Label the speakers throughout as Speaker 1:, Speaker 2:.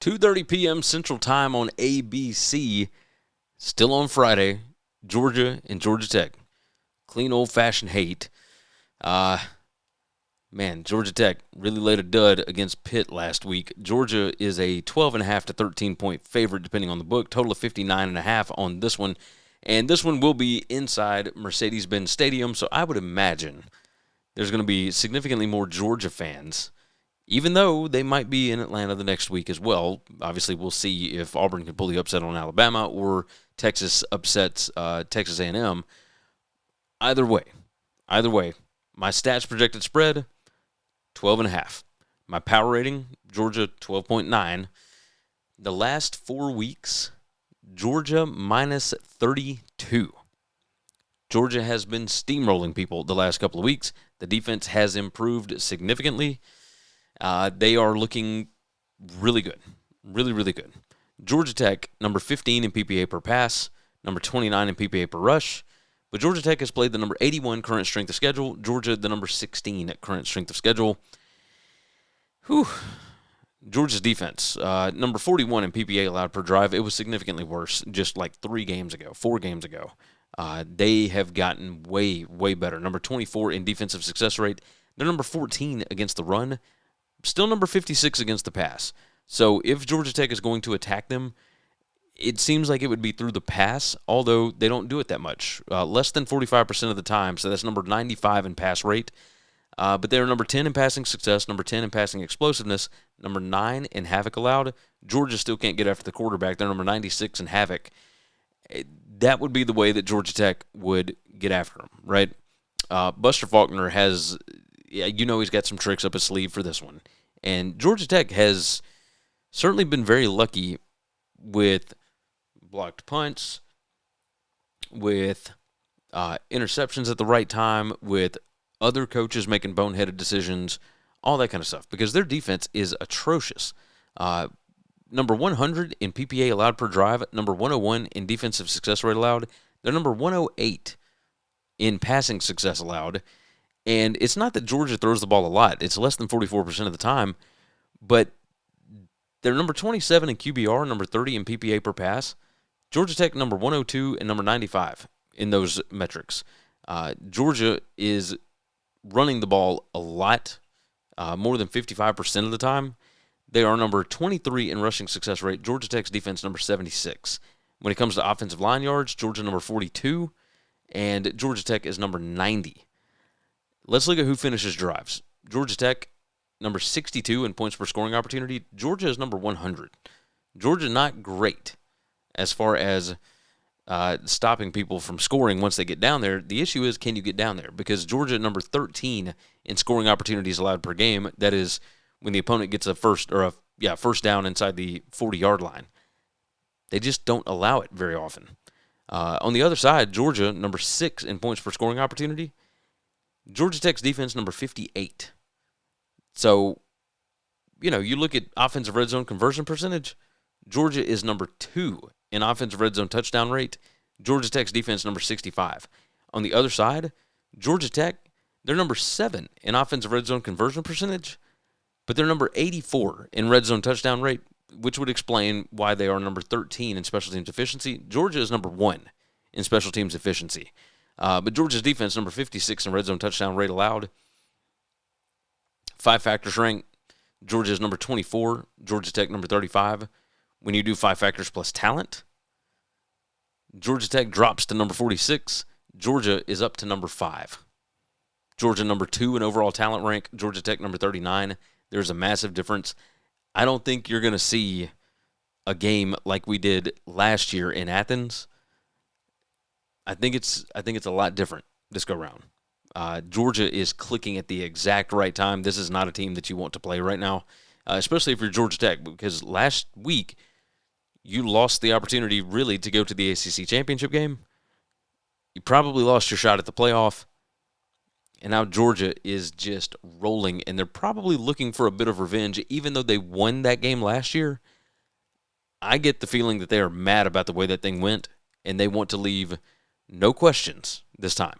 Speaker 1: 2:30 p.m. Central Time on ABC. Still on Friday, Georgia and Georgia Tech. Clean old-fashioned hate. Georgia Tech really laid a dud against Pitt last week. Georgia is a 12.5 to 13-point favorite, depending on the book. Total of 59.5 on this one. And this one will be inside Mercedes-Benz Stadium, so I would imagine there's going to be significantly more Georgia fans, even though they might be in Atlanta the next week as well. Obviously, we'll see if Auburn can pull the upset on Alabama or Texas upsets Texas A&M. Either way, my stats projected spread, 12.5. My power rating, Georgia, 12.9. The last 4 weeks, Georgia minus 32. Georgia has been steamrolling people the last couple of weeks. The defense has improved significantly. They are looking really good. Really, really good. Georgia Tech, number 15 in PPA per pass, number 29 in PPA per rush. But Georgia Tech has played the number 81 current strength of schedule. Georgia, the number 16 at current strength of schedule. Georgia's defense, number 41 in PPA allowed per drive. It was significantly worse just like 4 games ago. They have gotten way, way better. Number 24 in defensive success rate. They're number 14 against the run. Still number 56 against the pass. So if Georgia Tech is going to attack them, it seems like it would be through the pass, although they don't do it that much. Less than 45% of the time, so that's number 95 in pass rate. But they're number 10 in passing success, number 10 in passing explosiveness, number 9 in havoc allowed. Georgia still can't get after the quarterback. They're number 96 in havoc. That would be the way that Georgia Tech would get after them, right? Buster Faulkner has, he's got some tricks up his sleeve for this one. And Georgia Tech has certainly been very lucky with blocked punts, with interceptions at the right time, with other coaches making boneheaded decisions, all that kind of stuff, because their defense is atrocious. Number 100 in PPA allowed per drive, number 101 in defensive success rate allowed. They're number 108 in passing success allowed. And it's not that Georgia throws the ball a lot. It's less than 44% of the time. But they're number 27 in QBR, number 30 in PPA per pass. Georgia Tech number 102 and number 95 in those metrics. Georgia is running the ball a lot, more than 55% of the time. They are number 23 in rushing success rate. Georgia Tech's defense number 76. When it comes to offensive line yards, Georgia number 42, and Georgia Tech is number 90. Let's look at who finishes drives. Georgia Tech, number 62 in points per scoring opportunity. Georgia is number 100. Georgia not great as far as stopping people from scoring once they get down there. The issue is, can you get down there? Because Georgia number 13 in scoring opportunities allowed per game. That is when the opponent gets a first down inside the 40-yard line. They just don't allow it very often. On the other side, Georgia number 6 in points per scoring opportunity. Georgia Tech's defense number 58. So, you look at offensive red zone conversion percentage, Georgia is number 2 in offensive red zone touchdown rate. Georgia Tech's defense number 65. On the other side, Georgia Tech, they're number 7 in offensive red zone conversion percentage, but they're number 84 in red zone touchdown rate, which would explain why they are number 13 in special teams efficiency. Georgia is number 1 in special teams efficiency. But Georgia's defense, number 56 in red zone touchdown rate allowed. 5 factors rank. Georgia is number 24. Georgia Tech, number 35. When you do 5 factors plus talent, Georgia Tech drops to number 46. Georgia is up to number 5. Georgia, number 2 in overall talent rank. Georgia Tech, number 39. There's a massive difference. I don't think you're going to see a game like we did last year in Athens. I think it's a lot different this go round. Georgia is clicking at the exact right time. This is not a team that you want to play right now, especially if you're Georgia Tech, because last week you lost the opportunity really to go to the ACC championship game. You probably lost your shot at the playoff, and now Georgia is just rolling, and they're probably looking for a bit of revenge, even though they won that game last year. I get the feeling that they are mad about the way that thing went, and they want to leave no questions this time.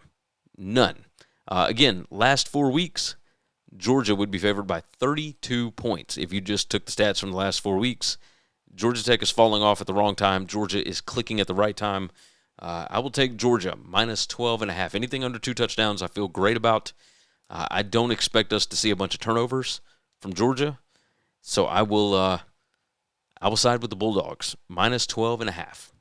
Speaker 1: None. Again, last 4 weeks, Georgia would be favored by 32 points if you just took the stats from the last 4 weeks. Georgia Tech is falling off at the wrong time. Georgia is clicking at the right time. I will take Georgia minus 12.5. Anything under 2 touchdowns I feel great about. I don't expect us to see a bunch of turnovers from Georgia, so I will side with the Bulldogs minus 12.5.